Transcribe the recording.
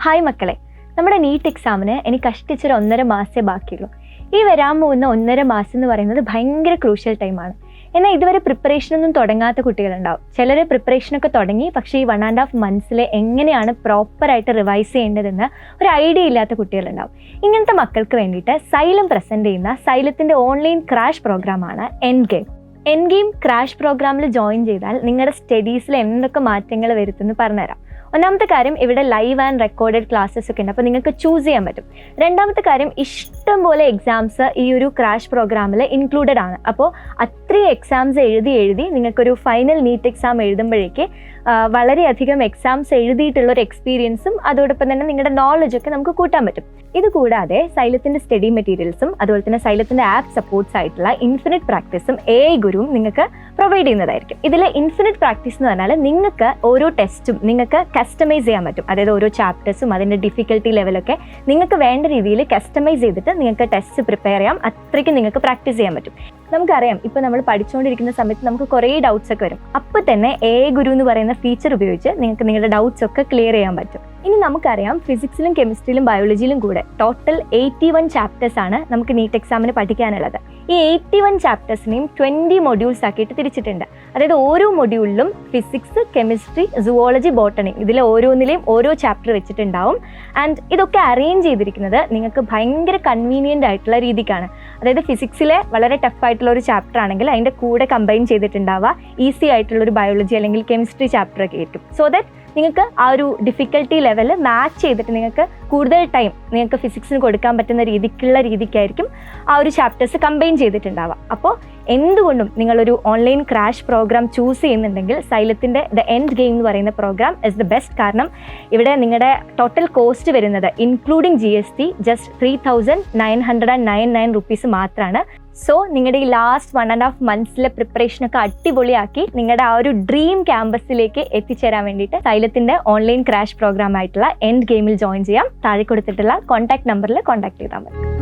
Hi മക്കളെ, നമ്മുടെ NEET എക്സാമിന് എനിക്ക് കഷ്ടിച്ചൊരു 1.5 മാസമേ ബാക്കിയുള്ളൂ. ഈ വരാൻ പോകുന്ന 1.5 മാസം എന്ന് പറയുന്നത് ഭയങ്കര ക്രൂഷ്യൽ ടൈമാണ്. എന്നാൽ ഇതുവരെ പ്രിപ്പറേഷനൊന്നും തുടങ്ങാത്ത കുട്ടികളുണ്ടാവും. ചിലർ പ്രിപ്പറേഷനൊക്കെ തുടങ്ങി, പക്ഷേ ഈ 1.5 മന്ത്സിൽ എങ്ങനെയാണ് പ്രോപ്പറായിട്ട് റിവൈസ് ചെയ്യേണ്ടതെന്ന് ഒരു ഐഡിയ ഇല്ലാത്ത കുട്ടികളുണ്ടാവും. ഇങ്ങനത്തെ മക്കൾക്ക് വേണ്ടിയിട്ട് സൈലം പ്രസൻറ്റ് ചെയ്യുന്ന സൈലത്തിൻ്റെ ഓൺലൈൻ ക്രാഷ് പ്രോഗ്രാമാണ് end game. End game crash പ്രോഗ്രാമിൽ ജോയിൻ ചെയ്താൽ നിങ്ങളുടെ സ്റ്റഡീസിൽ എന്തൊക്കെ മാറ്റങ്ങൾ വരുത്തുമെന്ന് പറഞ്ഞുതരാം. ഒന്നാമത്തെ കാര്യം, ഇവിടെ ലൈവ് ആൻഡ് റെക്കോർഡഡ് ക്ലാസ്സസ് ഒക്കെ ഉണ്ട്, അപ്പോൾ നിങ്ങൾക്ക് ചൂസ് ചെയ്യാൻ പറ്റും. രണ്ടാമത്തെ കാര്യം, ഇഷ്ടം പോലെ എക്സാംസ് ഈ ഒരു ക്രാഷ് പ്രോഗ്രാമിൽ ഇൻക്ലൂഡഡ് ആണ്. അപ്പോൾ അത്രയും എക്സാംസ് എഴുതി നിങ്ങൾക്കൊരു ഫൈനൽ നീറ്റ് എക്സാം എഴുതുമ്പോഴേക്ക് വളരെയധികം എക്സാംസ് എഴുതിയിട്ടുള്ളൊരു എക്സ്പീരിയൻസും അതോടൊപ്പം തന്നെ നിങ്ങളുടെ നോളജൊക്കെ നമുക്ക് കൂട്ടാൻ പറ്റും. ഇത് കൂടാതെ സൈലത്തിൻ്റെ സ്റ്റഡി മെറ്റീരിയൽസും അതുപോലെ തന്നെ സൈലത്തിൻ്റെ ആപ്പ് സപ്പോർട്ട്സ് ആയിട്ടുള്ള ഇൻഫിനിറ്റ് പ്രാക്ടീസും AI ഗുരുവും നിങ്ങൾക്ക് പ്രൊവൈഡ് ചെയ്യുന്നതായിരിക്കും. ഇതിൽ ഇൻഫിനിറ്റ് പ്രാക്ടീസ് എന്ന് പറഞ്ഞാൽ നിങ്ങൾക്ക് ഓരോ ടെസ്റ്റും നിങ്ങൾക്ക് കസ്റ്റമൈസ് ചെയ്യാൻ പറ്റും. അതായത് ഓരോ ചാപ്റ്റേഴ്സും അതിൻ്റെ ഡിഫിക്കൽട്ടി ലെവലൊക്കെ നിങ്ങൾക്ക് വേണ്ട രീതിയിൽ കസ്റ്റമൈസ് ചെയ്തിട്ട് നിങ്ങൾക്ക് ടെസ്റ്റ് പ്രിപ്പയർ ചെയ്യാം. അത്രയ്ക്ക് നിങ്ങൾക്ക് പ്രാക്ടീസ് ചെയ്യാൻ പറ്റും. നമുക്കറിയാം, ഇപ്പോൾ നമ്മൾ പഠിച്ചുകൊണ്ടിരിക്കുന്ന സമയത്ത് നമുക്ക് കുറേ ഡൗട്ട്സ് ഒക്കെ വരും. അപ്പോൾ തന്നെ AI ഗുരു എന്ന് പറയുന്ന ഫീച്ചർ ഉപയോഗിച്ച് നിങ്ങൾക്ക് നിങ്ങളുടെ ഡൗട്ട്സ് ഒക്കെ ക്ലിയർ ചെയ്യാൻ പറ്റും. ഇനി നമുക്കറിയാം, ഫിസിക്സിലും കെമിസ്ട്രിയിലും ബയോളജിയിലും കൂടെ ടോട്ടൽ 81 ചാപ്റ്റേഴ്സ് ആണ് നമുക്ക് നീറ്റ് എക്സാമിന് പഠിക്കാനുള്ളത്. ഈ 81 ചാപ്റ്റേഴ്സിനെയും 20 മൊഡ്യൂൾസ് ആക്കിയിട്ട് തിരിച്ചിട്ടുണ്ട്. അതായത് ഓരോ മൊഡ്യൂളിലും ഫിസിക്സ്, കെമിസ്ട്രി, സുവോളജി, ബോട്ടണി ഇതിൽ ഓരോന്നിലെയും ഓരോ ചാപ്റ്റർ വെച്ചിട്ടുണ്ടാവും. ആൻഡ് ഇതൊക്കെ അറേഞ്ച് ചെയ്തിരിക്കുന്നത് നിങ്ങൾക്ക് ഭയങ്കര കൺവീനിയൻ്റ് ആയിട്ടുള്ള രീതിക്കാണ്. അതായത് ഫിസിക്സിലെ വളരെ ടഫായിട്ടുള്ള ഒരു ചാപ്റ്റർ ആണെങ്കിൽ അതിൻ്റെ കൂടെ കമ്പൈൻ ചെയ്തിട്ടുണ്ടാവുക ഈസി ആയിട്ടുള്ളൊരു ബയോളജി അല്ലെങ്കിൽ കെമിസ്ട്രി ചാപ്റ്റർ ഒക്കെ ആയിരിക്കും. സോ ദാറ്റ് നിങ്ങൾക്ക് ആ ഒരു ഡിഫിക്കൽട്ടി ലെവൽ മാച്ച് ചെയ്തിട്ട് നിങ്ങൾക്ക് കൂടുതൽ ടൈം നിങ്ങൾക്ക് ഫിസിക്സിന് കൊടുക്കാൻ പറ്റുന്ന രീതിക്കായിരിക്കും ആ ഒരു ചാപ്റ്റേഴ്സ് കമ്പൈൻ ചെയ്തിട്ടുണ്ടാവുക. അപ്പോൾ എന്തുകൊണ്ടും നിങ്ങളൊരു ഓൺലൈൻ ക്രാഷ് പ്രോഗ്രാം ചൂസ് ചെയ്യുന്നുണ്ടെങ്കിൽ സൈലത്തിൻ്റെ ദ എൻഡ് ഗെയിം എന്ന് പറയുന്ന പ്രോഗ്രാം ഇസ് ദ ബെസ്റ്റ്. കാരണം ഇവിടെ നിങ്ങളുടെ ടോട്ടൽ കോസ്റ്റ് വരുന്നത് ഇൻക്ലൂഡിങ് GST ജസ്റ്റ് 3,999 റുപ്പീസ് മാത്രമാണ്. സോ നിങ്ങളുടെ ഈ ലാസ്റ്റ് 1.5 മന്ത്സിലെ പ്രിപ്പറേഷനൊക്കെ അടിപൊളിയാക്കി നിങ്ങളുടെ ആ ഒരു ഡ്രീം ക്യാമ്പസിലേക്ക് എത്തിച്ചേരാൻ വേണ്ടിയിട്ട് സൈലത്തിൻ്റെ ഓൺലൈൻ ക്രാഷ് പ്രോഗ്രാം ആയിട്ടുള്ള എൻഡ് ഗെയിമിൽ ജോയിൻ ചെയ്യാം. താഴെ കൊടുത്തിട്ടുള്ള കോൺടാക്ട് നമ്പറിൽ കോൺടാക്ട് ചെയ്താൽ മതി.